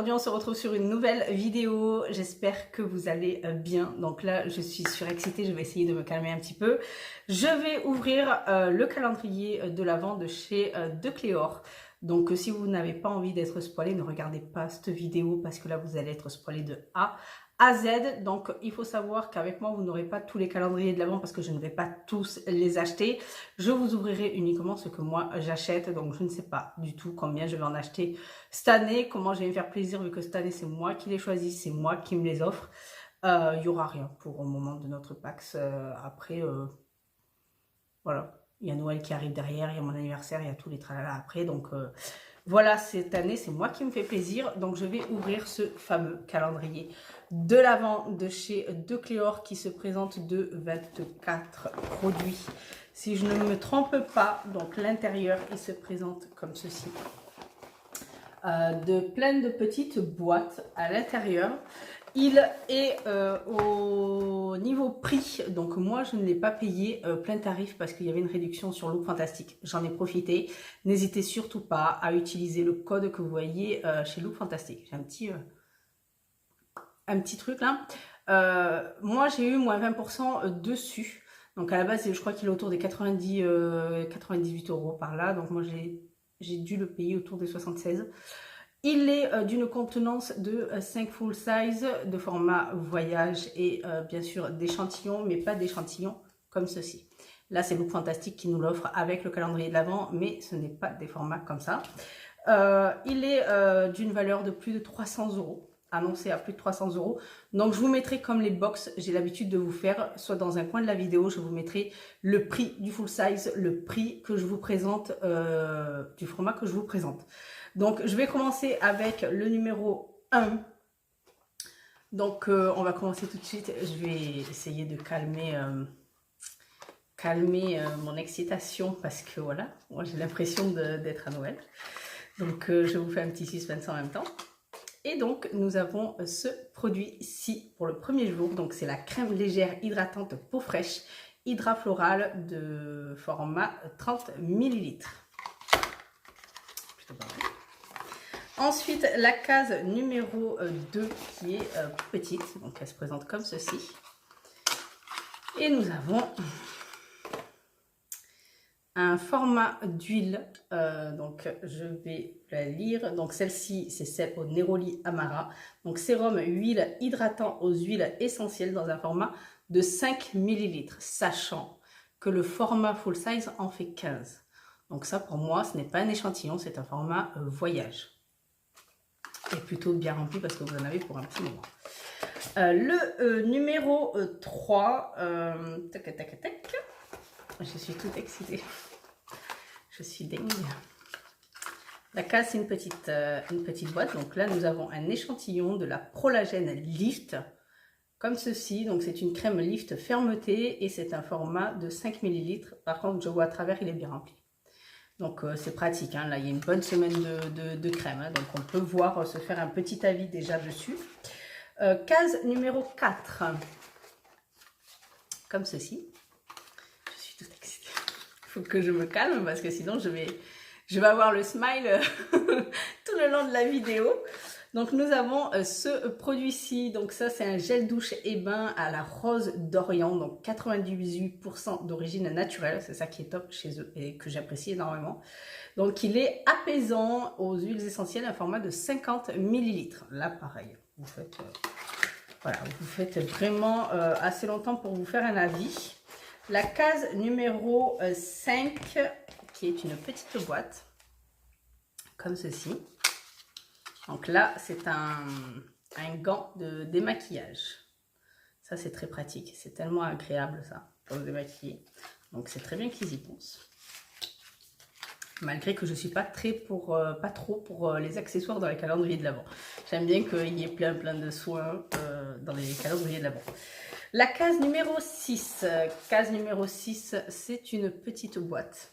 aujourd'hui on se retrouve sur une nouvelle vidéo, j'espère que vous allez bien. Donc là je suis surexcitée, je vais essayer de me calmer un petit peu. Je vais ouvrir le calendrier de l'Avent de chez De Cléor. Donc si vous n'avez pas envie d'être spoilé, ne regardez pas cette vidéo parce que là vous allez être spoilé de A à Z. Donc il faut savoir qu'avec moi vous n'aurez pas tous les calendriers de l'Avent parce que je ne vais pas tous les acheter. Je vous ouvrirai uniquement ce que moi j'achète, donc je ne sais pas du tout combien je vais en acheter cette année, comment je vais me faire plaisir vu que cette année c'est moi qui les choisis, c'est moi qui me les offre. Il n'y aura rien pour le moment de notre Pax. Après, voilà, il y a Noël qui arrive derrière, il y a mon anniversaire, il y a tous les tralala après. Donc voilà, cette année c'est moi qui me fais plaisir. Donc je vais ouvrir ce fameux calendrier de l'Avent de chez De Cléor qui se présente de 24 produits. Si je ne me trompe pas, donc l'intérieur il se présente comme ceci. De plein de petites boîtes à l'intérieur. Il est au niveau prix, donc moi je ne l'ai pas payé plein tarif parce qu'il y avait une réduction sur Look Fantastic. J'en ai profité. N'hésitez surtout pas à utiliser le code que vous voyez chez Look Fantastic. J'ai un petit truc là. Moi j'ai eu moins 20% dessus. Donc à la base je crois qu'il est autour des 98 € par là. Donc moi j'ai dû le payer autour des 76. Il est d'une contenance de 5 full size, de format voyage et bien sûr d'échantillons, mais pas d'échantillons comme ceci. Là, c'est Look Fantastic qui nous l'offre avec le calendrier de l'Avent, mais ce n'est pas des formats comme ça. Il est d'une valeur de plus de 300 €, annoncé à plus de 300 €. Donc, je vous mettrai comme les box, j'ai l'habitude de vous faire, soit dans un coin de la vidéo, je vous mettrai le prix du full size, le prix que je vous présente, du format que je vous présente. Donc, je vais commencer avec le numéro 1. Donc, on va commencer tout de suite. Je vais essayer de calmer mon excitation parce que voilà, moi j'ai l'impression d'être à Noël. Donc, je vous fais un petit suspense en même temps. Et donc, nous avons ce produit-ci pour le premier jour. Donc, c'est la crème légère hydratante peau fraîche Hydra Floral de format 30 ml. Plutôt pas mal. Ensuite, la case numéro 2 qui est petite, donc elle se présente comme ceci. Et nous avons un format d'huile, donc je vais la lire. Donc celle-ci, c'est celle au Neroli Amara. Donc sérum huile hydratant aux huiles essentielles dans un format de 5 ml, sachant que le format full size en fait 15. Donc ça pour moi, ce n'est pas un échantillon, c'est un format voyage. Et plutôt bien rempli parce que vous en avez pour un petit moment. Le numéro 3, tac, tac, tac. Je suis toute excitée. Je suis dingue. La case, c'est une petite boîte. Donc là, nous avons un échantillon de la Prolagène Lift, comme ceci. Donc c'est une crème Lift fermeté et c'est un format de 5 ml. Par contre, je vois à travers, il est bien rempli. Donc c'est pratique, hein. Là il y a une bonne semaine de crème, hein. Donc on peut voir, se faire un petit avis déjà dessus. Case numéro 4, comme ceci. Je suis toute excitée. Il faut que je me calme parce que sinon je vais avoir le smile tout le long de la vidéo. Donc nous avons ce produit-ci, donc ça c'est un gel douche et bain à la rose d'Orient, donc 98% d'origine naturelle, c'est ça qui est top chez eux et que j'apprécie énormément. Donc il est apaisant aux huiles essentielles, un format de 50 ml. Là pareil, vous faites, voilà, vous faites vraiment assez longtemps pour vous faire un avis. La case numéro 5, qui est une petite boîte, comme ceci. Donc là, c'est un gant de démaquillage. Ça, c'est très pratique. C'est tellement agréable, ça, pour se démaquiller. Donc, c'est très bien qu'ils y pensent. Malgré que je ne suis pas trop pour les accessoires dans les calendriers de l'Avent. J'aime bien qu'il y ait plein de soins dans les calendriers de l'Avent. La case numéro 6. Case numéro 6, c'est une petite boîte.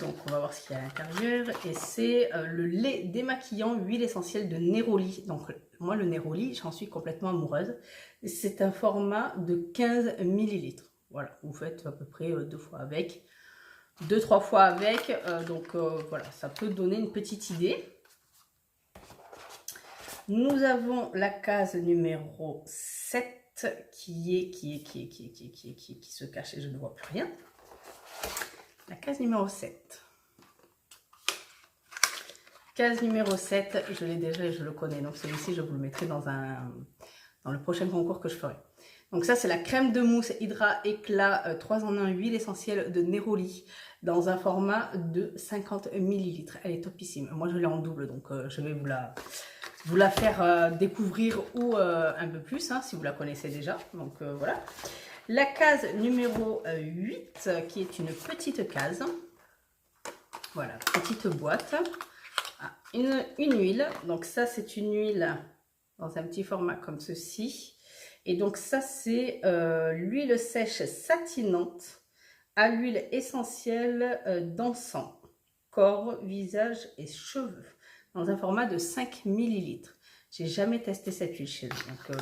Donc on va voir ce qu'il y a à l'intérieur et c'est le lait démaquillant huile essentielle de Neroli. Donc moi le Neroli, j'en suis complètement amoureuse. C'est un format de 15 ml. Voilà, vous faites à peu près 2 fois avec, 2-3 fois avec. Donc voilà, ça peut donner une petite idée. Nous avons la case numéro 7 qui se cache et je ne vois plus rien. La case numéro 7. Case numéro 7, je l'ai déjà et je le connais. Donc celui-ci, je vous le mettrai dans le prochain concours que je ferai. Donc ça, c'est la crème de mousse Hydra Éclat 3 en 1 huile essentielle de Neroli dans un format de 50 ml. Elle est topissime. Moi, je l'ai en double, donc je vais vous la faire découvrir ou un peu plus, hein, si vous la connaissez déjà. Donc voilà. La case numéro 8, qui est une petite case. Voilà, petite boîte. Ah, une huile. Donc ça, c'est une huile dans un petit format comme ceci. Et donc ça, c'est l'huile sèche satinante à l'huile essentielle d'encens, corps, visage et cheveux, dans un format de 5 ml. J'ai jamais testé cette huile chez eux, donc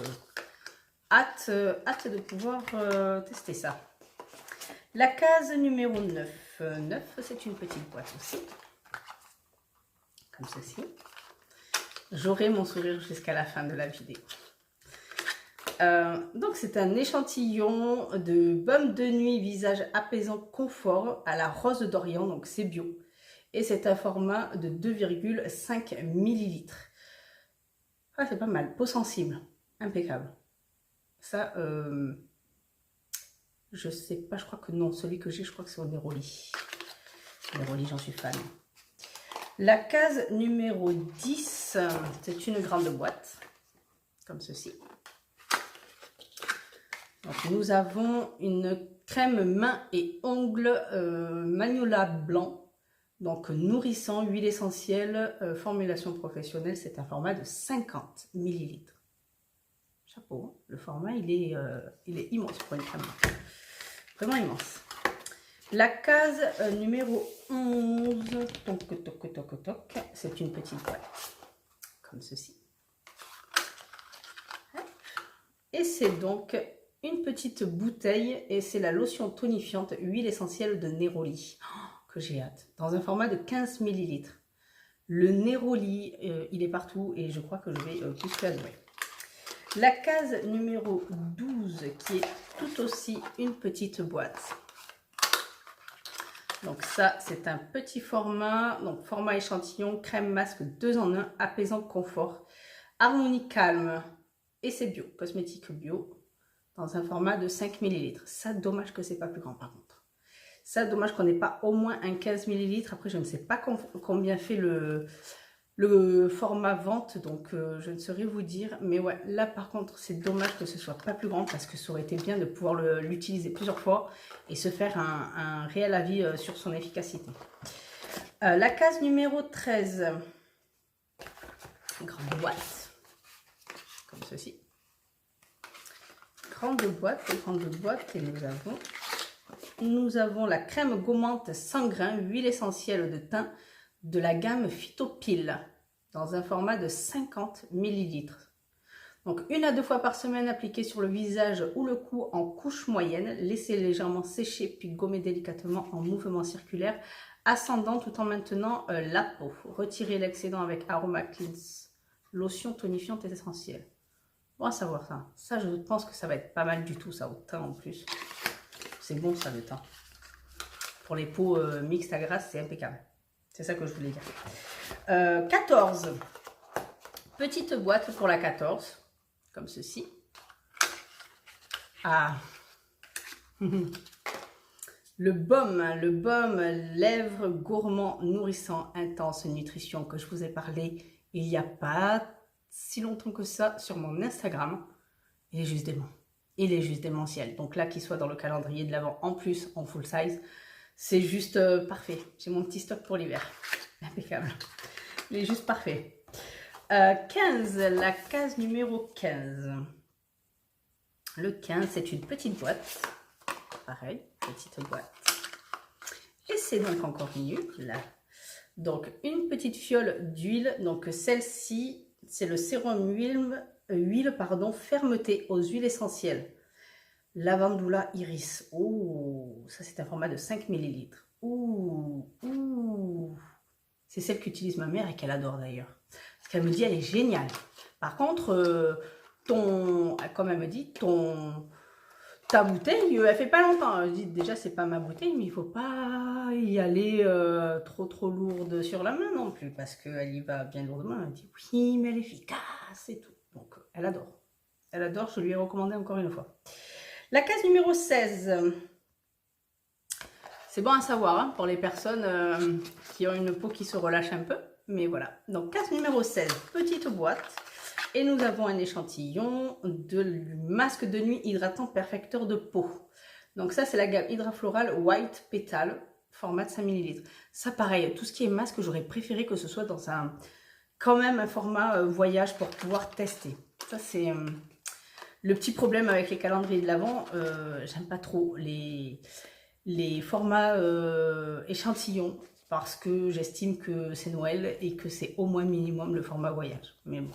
hâte de pouvoir tester ça. La case numéro 9. 9, c'est une petite boîte aussi, comme ceci. J'aurai mon sourire jusqu'à la fin de la vidéo. Donc c'est un échantillon de baume de nuit visage apaisant confort à la rose d'Orient, donc c'est bio. Et c'est un format de 2,5 ml. Ah, c'est pas mal, peau sensible, impeccable. Ça, je sais pas, je crois que non, celui que j'ai, je crois que c'est au Neroli. Neroli, j'en suis fan. La case numéro 10, c'est une grande boîte, comme ceci. Donc, nous avons une crème main et ongles Magnolia blanc, donc nourrissant, huile essentielle, formulation professionnelle. C'est un format de 50 ml. Chapeau, le format il est immense pour une crème, vraiment immense. La case numéro 11, c'est une petite boîte, comme ceci. Et c'est donc une petite bouteille et c'est la lotion tonifiante huile essentielle de Neroli, que j'ai hâte, dans un format de 15 ml. Le Neroli, il est partout et je crois que je vais tous l'adorer. La case numéro 12 qui est tout aussi une petite boîte. Donc ça, c'est un petit format, donc format échantillon, crème masque 2 en 1, apaisant confort, harmonie calme et c'est bio, cosmétique bio. Dans un format de 5 ml. Ça, dommage que c'est pas plus grand par contre. Ça, dommage qu'on n'ait pas au moins un 15 ml. Après, je ne sais pas combien fait le format vente, donc je ne saurais vous dire. Mais ouais, là par contre, c'est dommage que ce soit pas plus grand parce que ça aurait été bien de pouvoir l'utiliser plusieurs fois et se faire un réel avis sur son efficacité. La case numéro 13. Grande boîte. Comme ceci. Grande boîte et nous avons la crème gommante sans grain, huile essentielle de thym de la gamme Phytopile dans un format de 50 ml. Donc 1 à 2 fois par semaine appliquée sur le visage ou le cou en couche moyenne, laissez légèrement sécher puis gommer délicatement en mouvement circulaire ascendant tout en maintenant la peau. Retirez l'excédent avec Aroma Cleanse, lotion tonifiante et essentielle. Bon à savoir ça. Ça, je pense que ça va être pas mal du tout, ça, au thym en plus. C'est bon, ça, le thym. Pour les peaux mixtes à grasse, c'est impeccable. C'est ça que je voulais dire. 14. Petite boîte pour la 14. Comme ceci. Ah. Le baume lèvres gourmand, nourrissant, intense nutrition que je vous ai parlé il n'y a pas si longtemps que ça sur mon Instagram. Il est juste dément. Il est juste démentiel. Donc là, qu'il soit dans le calendrier de l'Avent en plus en full size, c'est juste parfait. J'ai mon petit stock pour l'hiver. Impeccable. Il est juste parfait. 15, la case numéro 15. Le 15, c'est une petite boîte. Pareil, petite boîte. Et c'est donc encore une huile. Donc une petite fiole d'huile. Donc celle-ci, c'est le sérum huile fermeté aux huiles essentielles. Lavandula iris. Oh, ça c'est un format de 5 ml. C'est celle qu'utilise ma mère et qu'elle adore d'ailleurs. Parce qu'elle me dit elle est géniale. Par contre, comme elle me dit, ta bouteille, elle fait pas longtemps. Je dis déjà, c'est pas ma bouteille, mais il faut pas y aller trop lourde sur la main non plus, parce qu'elle y va bien lourdement. Elle dit oui, mais elle est efficace et tout. Donc, elle adore. Elle adore, je lui ai recommandé encore une fois. La case numéro 16. C'est bon à savoir hein, pour les personnes qui ont une peau qui se relâche un peu. Mais voilà. Donc, case numéro 16, petite boîte. Et nous avons un échantillon de masque de nuit hydratant perfecteur de peau. Donc ça, c'est la gamme Hydra Floral White Petal, format de 5 ml. Ça, pareil, tout ce qui est masque, j'aurais préféré que ce soit dans quand même un format voyage pour pouvoir tester. Ça, c'est le petit problème avec les calendriers de l'Avent. J'aime pas trop les formats échantillons parce que j'estime que c'est Noël et que c'est au moins minimum le format voyage. Mais bon.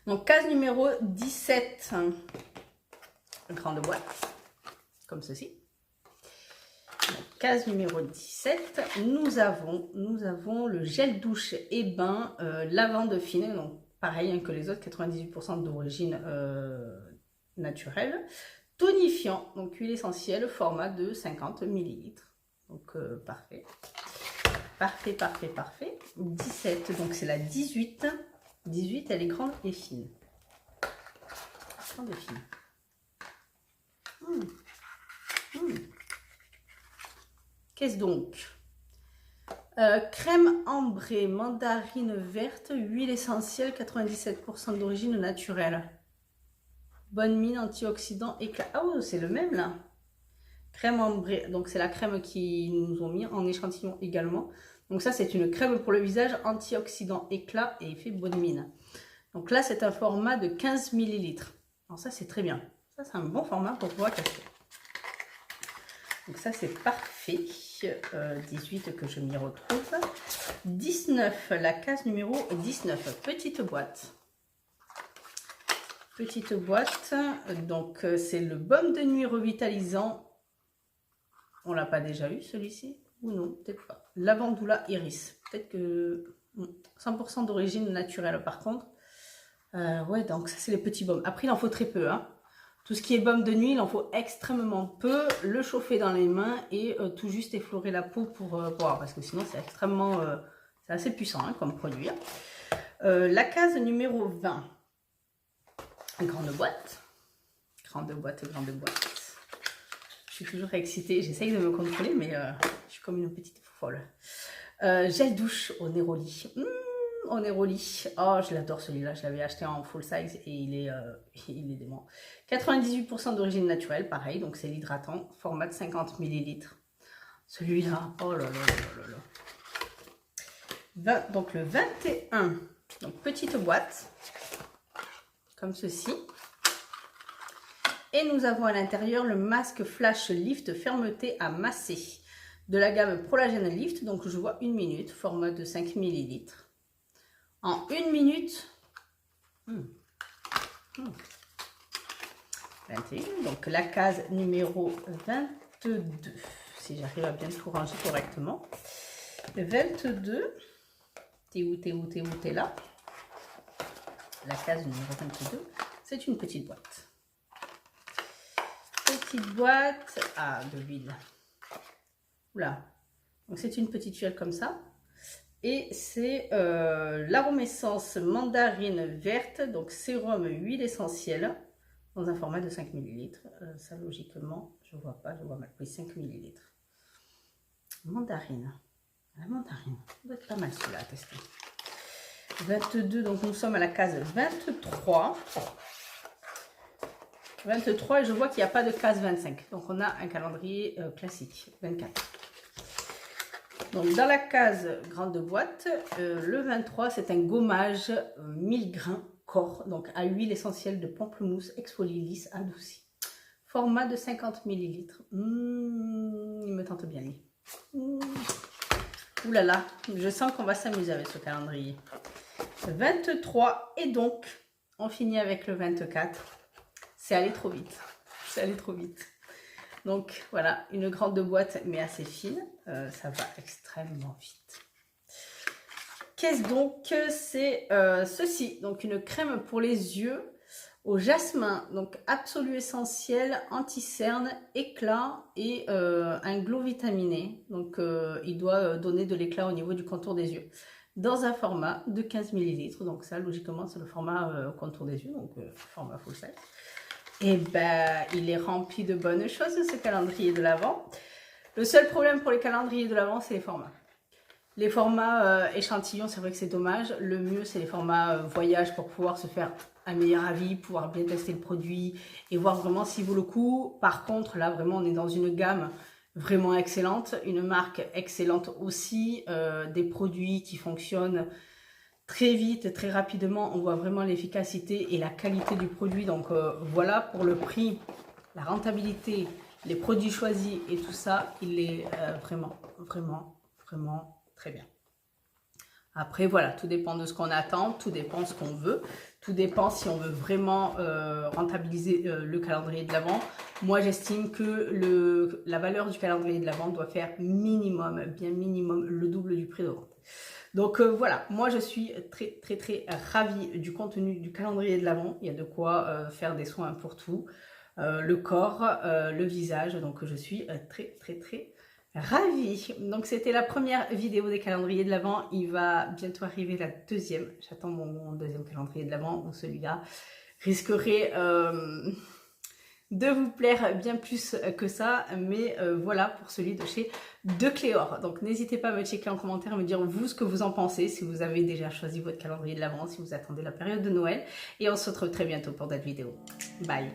Donc, case numéro 17, grande boîte, comme ceci. Donc, case numéro 17, nous avons le gel douche et bain lavande fine, donc pareil hein, que les autres, 98% d'origine naturelle. Tonifiant, donc huile essentielle, format de 50 ml. Donc, parfait. Parfait. 17, donc c'est la 18. 18, elle est grande et fine. Grande et fine. Qu'est-ce donc? Crème ambrée, mandarine verte, huile essentielle, 97% d'origine naturelle. Bonne mine, antioxydant, éclat. Ah oh, c'est le même là. Crème ambrée, donc c'est la crème qu'ils nous ont mis en échantillon également. Donc ça, c'est une crème pour le visage, antioxydant, éclat et effet bonne mine. Donc là, c'est un format de 15 ml. Alors ça, c'est très bien. Ça, c'est un bon format pour pouvoir tester. Donc ça, c'est parfait. 18 que je m'y retrouve. 19, la case numéro 19. Petite boîte. Petite boîte. Donc, c'est le baume de nuit revitalisant. On l'a pas déjà eu, celui-ci? Ou non, peut-être pas. Lavandula Iris. Peut-être que 100% d'origine naturelle par contre. Ouais, donc ça c'est les petits baumes. Après, il en faut très peu. Hein. Tout ce qui est baume de nuit, il en faut extrêmement peu. Le chauffer dans les mains et tout juste effleurer la peau pour boire. Parce que sinon, c'est extrêmement... c'est assez puissant hein, comme produit. La case numéro 20. Grande boîte. Grande boîte. Je suis toujours excitée. J'essaye de me contrôler, mais je suis comme une petite folle. Gel douche au Neroli. Au Neroli. Oh, je l'adore celui-là. Je l'avais acheté en full size et il est dément. 98% d'origine naturelle, pareil. Donc, c'est l'hydratant. Format de 50 ml. Celui-là, oh là là. Donc, le 21. Donc, petite boîte. Comme ceci. Et nous avons à l'intérieur le masque Flash Lift Fermeté à masser de la gamme Prolagène Lift. Donc, je vois 1 minute, format de 5 ml. En 1 minute, 21. Donc, la case numéro 22. Si j'arrive à bien tout ranger correctement. 22. T'es où, t'es là. La case numéro 22. C'est une petite boîte. Petite boîte de l'huile. Oula. Donc c'est une petite huile comme ça. Et c'est l'aromessence mandarine verte. Donc sérum huile essentielle. Dans un format de 5 ml. Ça logiquement, je vois pas, je vois mal. Oui, 5 ml. Mandarine. La mandarine. Ça doit être pas mal celui-là à tester. 22, donc nous sommes à la case 23. 23 et je vois qu'il n'y a pas de case 25. Donc on a un calendrier classique, 24. Donc dans la case grande boîte, le 23 c'est un gommage 1000 grains corps, donc à huile essentielle de pamplemousse exfolie lisse adoucie. Format de 50 ml. Il me tente bien lui. Ouh là là, je sens qu'on va s'amuser avec ce calendrier. 23 et donc on finit avec le 24. C'est allé trop vite. C'est allé trop vite. Donc voilà, une grande boîte mais assez fine. Ça va extrêmement vite. Qu'est-ce donc que c'est ceci? Donc une crème pour les yeux au jasmin, donc absolu essentiel, anti-cerne, éclat et un glow vitaminé. Donc il doit donner de l'éclat au niveau du contour des yeux. Dans un format de 15 ml. Donc ça, logiquement, c'est le format contour des yeux, donc format full size. Et ben, il est rempli de bonnes choses, ce calendrier de l'Avent. Le seul problème pour les calendriers de l'Avent, c'est les formats. Les formats échantillons, c'est vrai que c'est dommage. Le mieux, c'est les formats voyage pour pouvoir se faire un meilleur avis, pouvoir bien tester le produit et voir vraiment s'il vaut le coup. Par contre, là, vraiment, on est dans une gamme vraiment excellente, une marque excellente aussi, des produits qui fonctionnent très vite, très rapidement. On voit vraiment l'efficacité et la qualité du produit. Donc voilà, pour le prix, la rentabilité, les produits choisis et tout ça, il est vraiment très bien. Après, voilà, tout dépend de ce qu'on attend, tout dépend de ce qu'on veut, tout dépend si on veut vraiment rentabiliser le calendrier de l'Avent. Moi, j'estime que la valeur du calendrier de l'Avent doit faire minimum, bien minimum, le double du prix de vente. Donc voilà, moi je suis très ravie du contenu du calendrier de l'Avent. Il y a de quoi faire des soins pour tout, le corps, le visage, donc je suis très ravie. Donc c'était la première vidéo des calendriers de l'Avent. Il va bientôt arriver la deuxième. J'attends mon deuxième calendrier de l'Avent où celui-là risquerait de vous plaire bien plus que ça. Mais voilà pour celui de chez De Cléor. Donc n'hésitez pas à me checker en commentaire et me dire vous ce que vous en pensez. Si vous avez déjà choisi votre calendrier de l'Avent, si vous attendez la période de Noël. Et on se retrouve très bientôt pour d'autres vidéos. Bye!